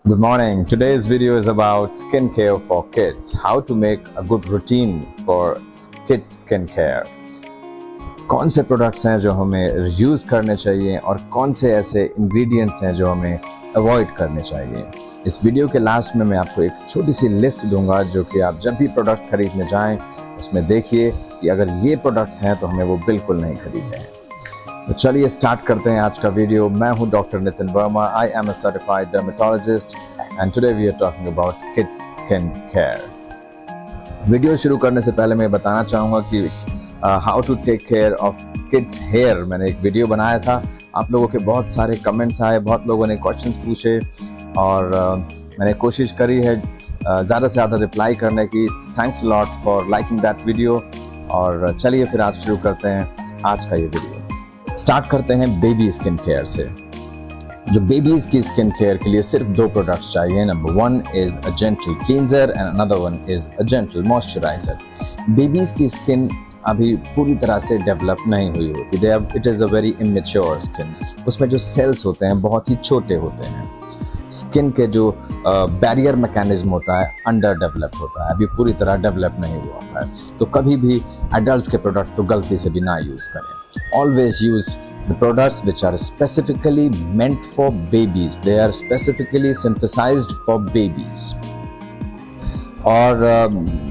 Good morning. Today's video is about skincare for kids. How to make a good routine for kids skincare. कौन से products हैं जो हमें use करने चाहिए और कौन से ऐसे इंग्रेडिएंट्स हैं जो हमें अवॉइड करने चाहिए। इस वीडियो के लास्ट में मैं आपको एक छोटी सी लिस्ट दूंगा जो कि आप जब भी प्रोडक्ट्स खरीदने जाएं उसमें देखिए कि अगर ये प्रोडक्ट्स हैं तो हमें वो बिल्कुल नहीं खरीदने हैं। तो चलिए स्टार्ट करते हैं आज का वीडियो। मैं हूं doctor Nitin Verma. I am a certified dermatologist and today we are talking about kids skin care. Video शुरू करने से पहले मैं बताना चाहूँगा कि how to take care of kids hair मैंने एक वीडियो बनाया था। आप लोगों के बहुत सारे कमेंट्स आए, बहुत लोगों ने क्वेश्चंस पूछे और मैंने कोशिश करी है ज़्यादा से ज़्यादा रिप्लाई करने की। Thanks lot for liking that video. और चलिए फिर आज शुरू करते हैं आज का ये वीडियो। स्टार्ट करते हैं बेबी स्किन केयर से। जो बेबीज की स्किन केयर के लिए सिर्फ दो प्रोडक्ट्स चाहिए। Number one is a gentle cleanser and another one is a gentle moisturiser. Babies की स्किन अभी पूरी तरह से डेवलप नहीं हुई होती। It is a very immature skin. उसमें जो सेल्स होते हैं बहुत ही छोटे होते हैं। स्किन के जो बैरियर मैकेनिज्म होता है अंडर डेवलप होता है, अभी पूरी तरह डेवलप नहीं हुआ होता है। तो कभी भी एडल्ट्स के प्रोडक्ट तो गलती से भी ना यूज़ करें। Always use the products which are specifically meant for babies. They are specifically synthesized for babies. और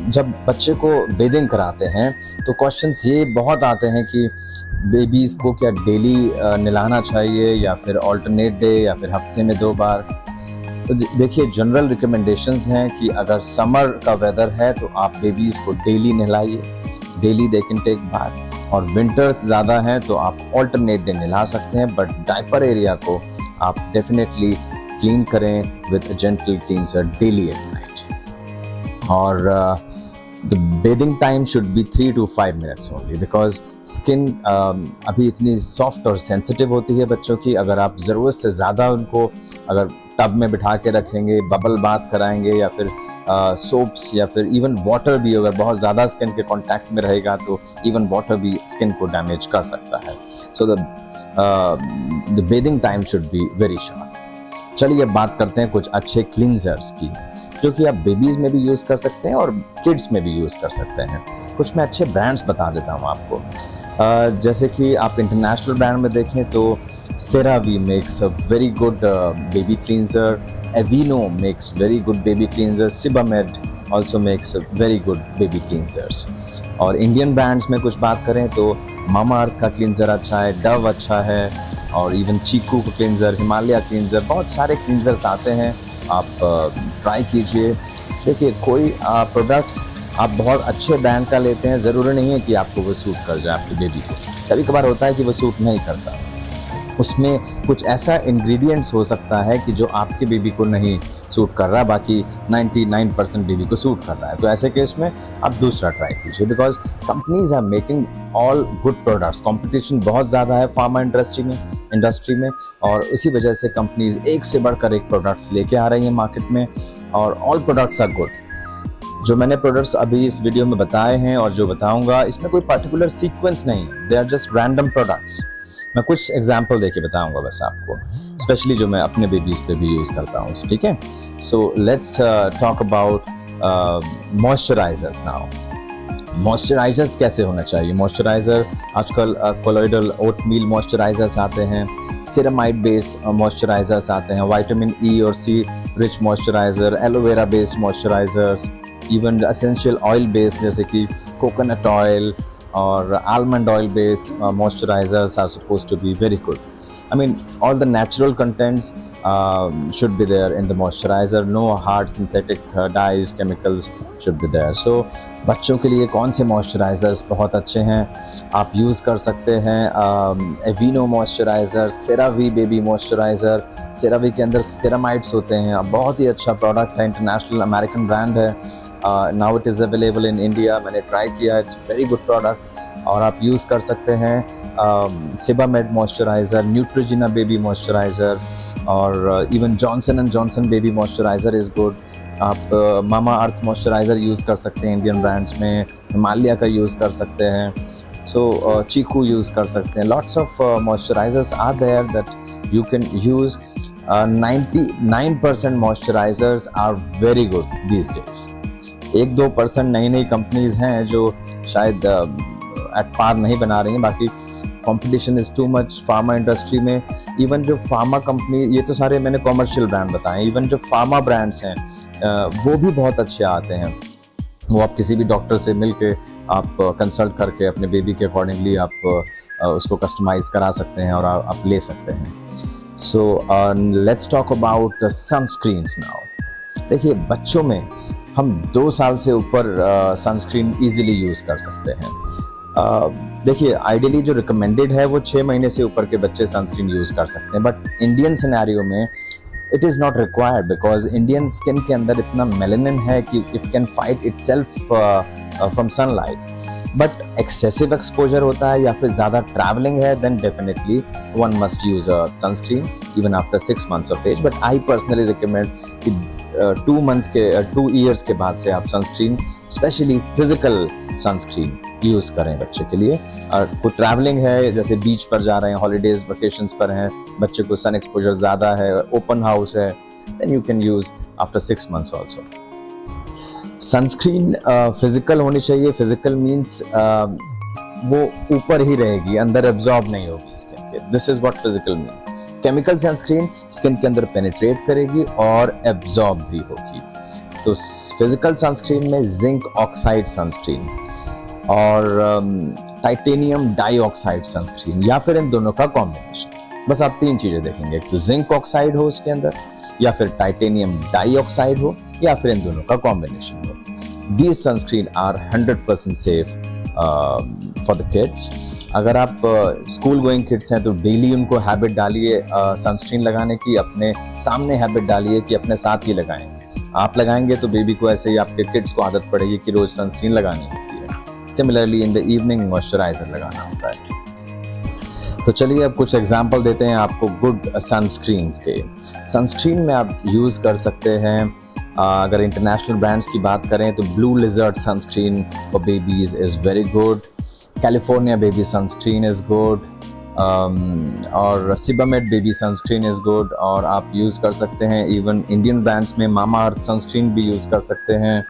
जब बच्चे को बेदिंग कराते हैं तो क्वेश्चंस ये बहुत आते हैं कि बेबीज़ को क्या डेली नहलाना चाहिए या फिर ऑल्टरनेट डे या फिर हफ्ते में 2 बार। तो देखिए जनरल रिकमेंडेशंस हैं कि अगर समर का वेदर है तो आप बेबीज़ को डेली नहलाइए, daily they can take bath. और विंटर्स ज़्यादा हैं तो आप ऑल्टरनेट डे नहला सकते हैं, बट डायपर एरिया को आप डेफिनेटली क्लीन करें with gentle cleanser daily at night. और the bathing time should be 3 to 5 minutes only, because skin अभी इतनी सॉफ्ट और सेंसिटिव होती है बच्चों की। अगर आप ज़रूरत से ज़्यादा उनको अगर टब में बिठा के रखेंगे, बबल बाथ कराएंगे या फिर सोप्स या फिर इवन वाटर भी अगर बहुत ज़्यादा स्किन के कांटेक्ट में रहेगा तो इवन वाटर भी स्किन को डैमेज कर सकता है। So the bathing time should be very short. चलिए अब बात करते हैं कुछ अच्छे क्लींजर्स की जो कि आप बेबीज़ में भी यूज़ कर सकते हैं और किड्स में भी यूज़ कर सकते हैं। कुछ मैं अच्छे ब्रांड्स बता देता हूँ आपको। जैसे कि आप इंटरनेशनल ब्रांड में देखें तो CeraVe makes a very good baby cleanser. Aveeno makes very good baby cleanser. Sebamed also makes a very good baby cleansers. और इंडियन ब्रांड्स में कुछ बात करें तो मामाअर्थ का क्लींजर अच्छा है, डव अच्छा है और इवन चीकू का क्लींजर, हिमालय क्लींजर, बहुत सारे क्लींजर्स आते हैं। आप ट्राई कीजिए। देखिए कोई प्रोडक्ट्स आप बहुत अच्छे ब्रांड का लेते हैं, ज़रूरी नहीं है कि आपको वो सूट कर जाए आपकी बेबी को। कभी कभार होता है कि वो सूट नहीं करता, उसमें कुछ ऐसा इंग्रेडिएंट्स हो सकता है कि जो आपके बेबी को नहीं सूट कर रहा, बाकी 99% बेबी को सूट कर रहा है। तो ऐसे केस में आप दूसरा ट्राई कीजिए, because companies are making all good products. Competition बहुत ज़्यादा है फार्मा इंडस्ट्री में और इसी वजह से कंपनीज एक से बढ़कर एक प्रोडक्ट्स लेके आ रही हैं मार्केट में और ऑल प्रोडक्ट्स आर गुड। जो मैंने प्रोडक्ट्स अभी इस वीडियो में बताए हैं और जो बताऊंगा इसमें कोई पर्टिकुलर सीक्वेंस नहीं है, they are just random products. मैं कुछ एग्जाम्पल देके बताऊंगा बस आपको, स्पेशली जो मैं अपने बेबीज पे भी यूज़ करता हूँ। ठीक है, so let's talk about moisturisers now. Moisturisers कैसे होना चाहिए? मॉइस्चराइज़र आजकल कोलोइडल ओटमील मॉइस्चराइजर्स आते हैं, सिरामाइड बेस्ड मॉइस्चराइजर्स आते हैं, विटामिन ई और C rich moisturiser, aloe vera based moisturisers, even essential oil based जैसे कि कोकोनट ऑयल और almond oil based moisturizers are supposed to be very good. I mean all the natural contents should be there in the moisturizer. No hard synthetic dyes, chemicals should be there. So बच्चों के लिए कौन से moisturisers बहुत अच्छे हैं आप use कर सकते हैं? Aveeno moisturiser, CeraVe baby moisturiser. CeraVe के अंदर सेरामाइड्स होते हैं, बहुत ही अच्छा प्रोडक्ट है, इंटरनेशनल अमेरिकन ब्रांड है। Now it is available in India. मैंने ट्राई किया, इट्स वेरी गुड प्रोडक्ट और आप यूज़ कर सकते हैं। Sebamed moisturiser, Neutrogena baby moisturiser और even Johnson and Johnson baby moisturiser is good. आप मामाअर्थ मॉइस्चराइज़र यूज़ कर सकते हैं इंडियन ब्रांड्स में, हिमालय का यूज़ कर सकते हैं, सो चीकू यूज़ कर सकते हैं। Lots of moisturisers are there that you can use 99% moisturisers are very good these days. 1-2% नई नई कंपनीज हैं जो शायद एट पार नहीं बना रही हैं, बाकी competition is too much pharma industry में। इवन जो फार्मा कंपनी, ये तो सारे मैंने कॉमर्शियल ब्रांड बताए, इवन जो फार्मा ब्रांड्स हैं वो भी बहुत अच्छे आते हैं। वो आप किसी भी डॉक्टर से मिलके आप कंसल्ट करके अपने बेबी के अकॉर्डिंगली आप उसको कस्टमाइज करा सकते हैं और आप ले सकते हैं। So let's talk about the sunscreens now. देखिए, बच्चों में हम 2 साल से ऊपर सनस्क्रीन इजीली यूज़ कर सकते हैं। देखिए, आइडियली जो रिकमेंडेड है वो 6 महीने से ऊपर के बच्चे सनस्क्रीन यूज़ कर सकते हैं, बट इंडियन सिनेरियो में it is not required, because Indian skin के अंदर इतना मेलानिन है कि it can fight itself from sunlight. But excessive exposure होता है या फिर ज़्यादा ट्रैवलिंग है, then definitely one must use a sunscreen even after 6 months of age. But I personally recommend कि 2 years के बाद से आप sunscreen, especially physical sunscreen use करें बच्चे के लिए। कोई ट्रैवलिंग है, जैसे बीच पर जा रहे हैं, हॉलीडेज वेकेशंस पर हैं, बच्चे को सन एक्सपोजर ज़्यादा है, ओपन हाउस है, then you can use after 6 months also. Sunscreen physical होनी चाहिए। फिजिकल मीन्स वो ऊपर ही रहेगी, अंदर एब्जॉर्ब नहीं होगी स्किन के। This is what physical mean. Chemical sunscreen skin के अंदर पेनिट्रेट करेगी और एब्जॉर्ब भी होगी। तो फिजिकल सनस्क्रीन में जिंक ऑक्साइड सनस्क्रीन और टाइटेनियम डाइऑक्साइड सनस्क्रीन, या फिर इन दोनों का कॉम्बिनेशन। बस आप 3 चीजें देखेंगे, तो जिंक ऑक्साइड हो उसके अंदर, या फिर टाइटेनियम डाइऑक्साइड हो, या फिर इन दोनों का कॉम्बिनेशन हो। These sunscreen are 100% safe for the kids. अगर आप स्कूल गोइंग किड्स हैं तो डेली उनको हैबिट डालिए सनस्क्रीन लगाने की, अपने सामने हैबिट डालिए कि अपने साथ ही लगाएं। आप लगाएंगे तो बेबी को ऐसे ही आपके किड्स को आदत पड़ेगी कि रोज सनस्क्रीन लगानी होती है। Similarly in the evening moisturiser लगाना होता है। तो चलिए अब कुछ एग्जाम्पल देते हैं आपको गुड सनस्क्रीन के। सनस्क्रीन में आप यूज़ कर सकते हैं, अगर इंटरनेशनल ब्रांड्स की बात करें तो blue lizard sunscreen for babies is very good, California baby sunscreen is good, और सिबामेड बेबी सनस्क्रीन इज़ गुड। और आप यूज़ कर सकते हैं इवन इंडियन ब्रांड्स में मामा अर्थ सनस्क्रीन भी यूज़ कर सकते हैं।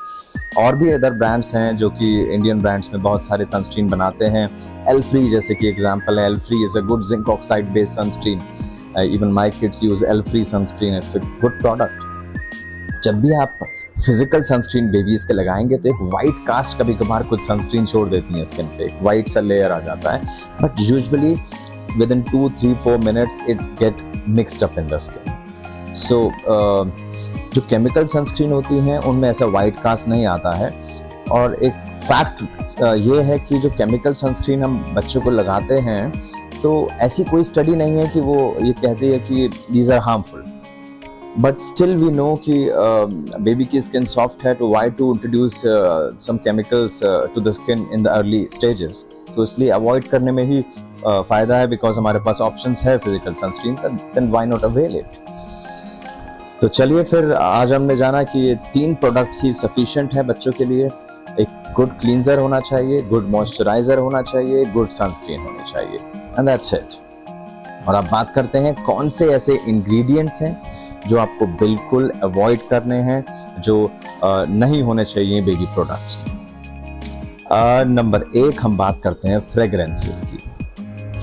और भी अदर ब्रांड्स हैं जो कि इंडियन ब्रांड्स में बहुत सारे सनस्क्रीन बनाते हैं। एल्फ्री जैसे कि एग्जांपल है, Elfree is a good zinc oxide based sunscreen. Even my kids use Elfree sunscreen, it's a good product. जब भी आप फिजिकल सनस्क्रीन बेबीज के लगाएंगे तो एक वाइट कास्ट कभी कभार कुछ सनस्क्रीन छोड़ देती हैं स्किन पे, एक वाइट सा लेयर आ जाता है, but usually within 2-3-4 minutes it get mixed up in the skin. So जो केमिकल सनस्क्रीन होती हैं उनमें ऐसा वाइट कास्ट नहीं आता है। और एक फैक्ट ये है कि जो केमिकल सनस्क्रीन हम बच्चों को लगाते हैं तो ऐसी कोई स्टडी नहीं है कि वो ये कहती है कि these are harmful, but still we know कि बेबी की स्किन सॉफ्ट है, तो why to introduce some chemicals to the skin in the early stages. So इसलिए अवॉइड करने में ही फ़ायदा है, बिकॉज हमारे पास ऑप्शंस है फिजिकल सनस्क्रीन का, then why not avail it. तो चलिए फिर आज हमने जाना कि ये 3 प्रोडक्ट्स ही सफिशिएंट है बच्चों के लिए। एक गुड क्लींजर होना चाहिए, गुड मॉइस्चराइजर होना चाहिए, गुड सनस्क्रीन होनी चाहिए, एंड दैट्स इट। और अब बात करते हैं कौन से ऐसे इंग्रेडिएंट्स हैं जो आपको बिल्कुल अवॉइड करने हैं, जो नहीं होने चाहिए बेबी प्रोडक्ट्स में। नंबर 1 हम बात करते हैं फ्रेग्रेंसेस की।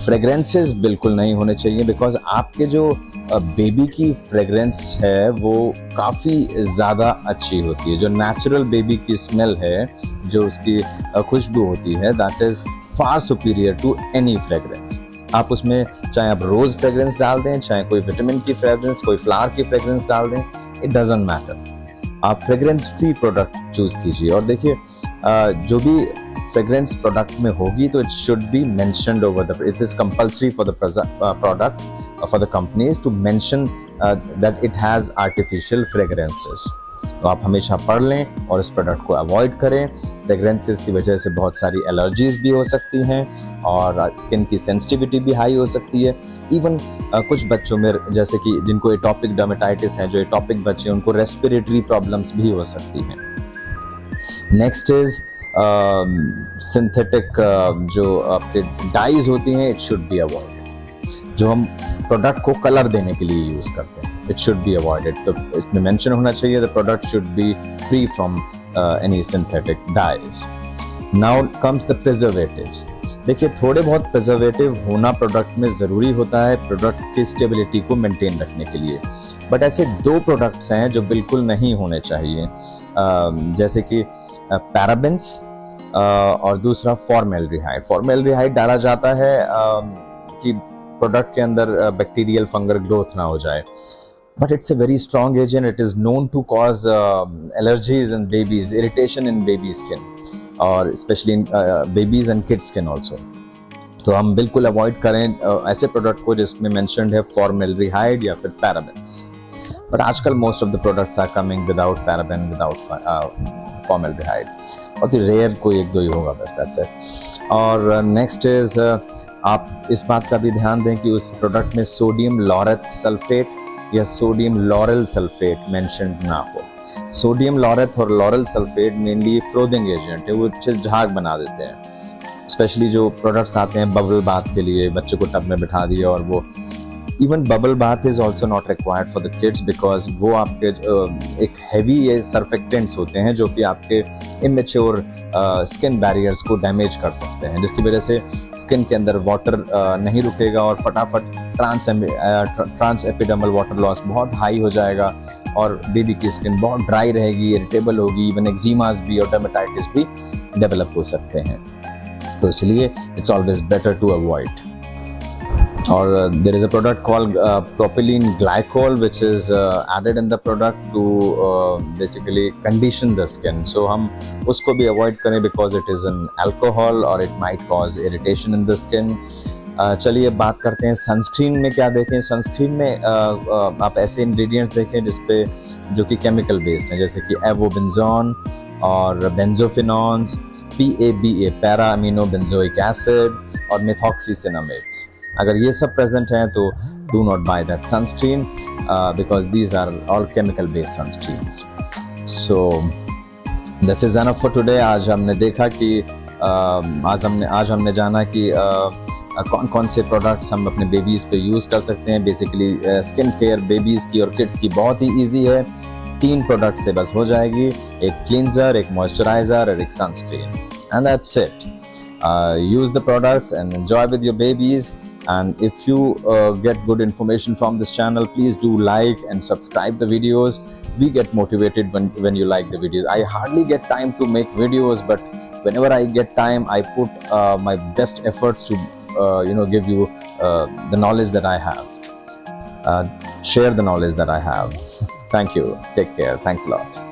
फ्रेग्रेंसेस बिल्कुल नहीं होने चाहिए, बिकॉज आपके जो बेबी की फ्रेग्रेंस है वो काफ़ी ज़्यादा अच्छी होती है। जो नेचुरल बेबी की स्मेल है, जो उसकी खुशबू होती है, that is far superior to any fragrance. आप उसमें चाहे आप रोज़ फ्रेग्रेंस डाल दें, चाहे कोई विटामिन की फ्रेग्रेंस, कोई फ्लावर की फ्रेग्रेंस डाल दें, इट डजंट मैटर। आप फ्रेग्रेंस फ्री प्रोडक्ट चूज़ कीजिए। और देखिए जो भी फ्रेग्रेंस प्रोडक्ट में होगी तो it should be mentioned over the, it is compulsory for the product for the companies to mention that it has artificial fragrances. तो आप हमेशा पढ़ लें और इस प्रोडक्ट को अवॉइड करें। फ्रेग्रेंसेस की वजह से बहुत सारी एलर्जीज भी हो सकती हैं और स्किन की सेंसिटिविटी भी हाई हो सकती है। इवन कुछ बच्चों में, जैसे कि जिनको एटॉपिक डर्मेटाइटिस है, जो एटॉपिक बच्चे हैं, उनको रेस्पिरेटरी प्रॉब्लम्स भी हो सकती हैं। नेक्स्ट इज सिंथेटिक जो आपके डाइज होती हैं, इट शुड बी अवॉइडेड, जो हम प्रोडक्ट को कलर देने के लिए यूज़ करते हैं। it should be avoided. तो इसमें mention होना चाहिए the product should be free from any synthetic dyes. Now comes the preservatives. देखिए थोड़े बहुत प्रिजर्वेटिव होना प्रोडक्ट में ज़रूरी होता है प्रोडक्ट की स्टेबिलिटी को मेंटेन रखने के लिए, बट ऐसे दो प्रोडक्ट्स हैं जो बिल्कुल नहीं होने चाहिए, जैसे कि पैराबेंस और दूसरा फॉर्मेल्डिहाइड। फॉर्मेल्डिहाइड डाला जाता है कि प्रोडक्ट के अंदर बैक्टीरियल फंगल ग्रोथ ना हो जाए, but it's a very strong agent. It is known to cause allergies in babies, irritation in baby skin, और especially in babies and kids skin also. तो हम बिल्कुल अवॉइड करें ऐसे प्रोडक्ट को जिसमें मेंशन्ड है फॉर्मेल्डिहाइड या फिर पैराबेंस। बट आजकल most of the products are coming without paraben, without formaldehyde, बहुत ही रेयर कोई एक दो ही होगा बस, दैट्स इट। और नेक्स्ट इज आप इस बात का भी ध्यान दें कि उस प्रोडक्ट में सोडियम लॉरेट सल्फेट या सोडियम लॉरेल सल्फेट मेंशन्ड ना हो। सोडियम लॉरेट और लॉरेल सल्फेट मेनली फ्रोदिंग एजेंट है, वो अच्छे झाग बना देते हैं। स्पेशली जो प्रोडक्ट्स आते हैं बबल बाथ के लिए, बच्चे को टब में बिठा दिया और वो even bubble bath is also not required for the kids, because वो आपके एक हैवी ये सर्फेक्टेंट्स होते हैं जो कि आपके इमेच्योर स्किन बैरियर्स को डैमेज कर सकते हैं, जिसकी वजह से स्किन के अंदर वाटर नहीं रुकेगा और फटाफट ट्रांस एपिडर्मल वाटर लॉस बहुत हाई हो जाएगा और बेबी की स्किन बहुत ड्राई रहेगी, इरिटेबल होगी, इवन एक्जिमास भी और डर्मेटाइटिस भी डेवलप हो सकते हैं। तो इसलिए it's always better to avoid. और there is a product called propylene glycol which is added in the product to basically condition the skin. So हम उसको भी avoid करें because it is an alcohol or it might cause irritation in the skin. चलिए बात करते हैं sunscreen में क्या देखें। सनस्क्रीन में आप ऐसे इंग्रेडिएंट्स देखें जिसपे जो कि केमिकल बेस्ड हैं, जैसे कि एवोबेंजोन और benzophenones, PABA para amino benzoic acid और मिथॉक्सीसिनामेट्स। अगर ये सब प्रेजेंट हैं तो do not buy that sunscreen because these are all chemical based sunscreens. So this is enough for today. आज हमने देखा कि आज हमने जाना कि कौन कौन से प्रोडक्ट्स हम अपने बेबीज़ पे यूज़ कर सकते हैं। बेसिकली स्किन केयर बेबीज़ की और किड्स की बहुत ही ईजी है, 3 प्रोडक्ट से बस हो जाएगी, एक क्लींजर, एक मॉइस्चराइजर और एक sunscreen, and that's it. Use the products and enjoy with your babies. And if you get good information from this channel, please do like and subscribe the videos. We get motivated when you like the videos. I hardly get time to make videos, but whenever I get time, I put my best efforts to give you the knowledge that I have, share the knowledge that I have. Thank you. Take care. Thanks a lot.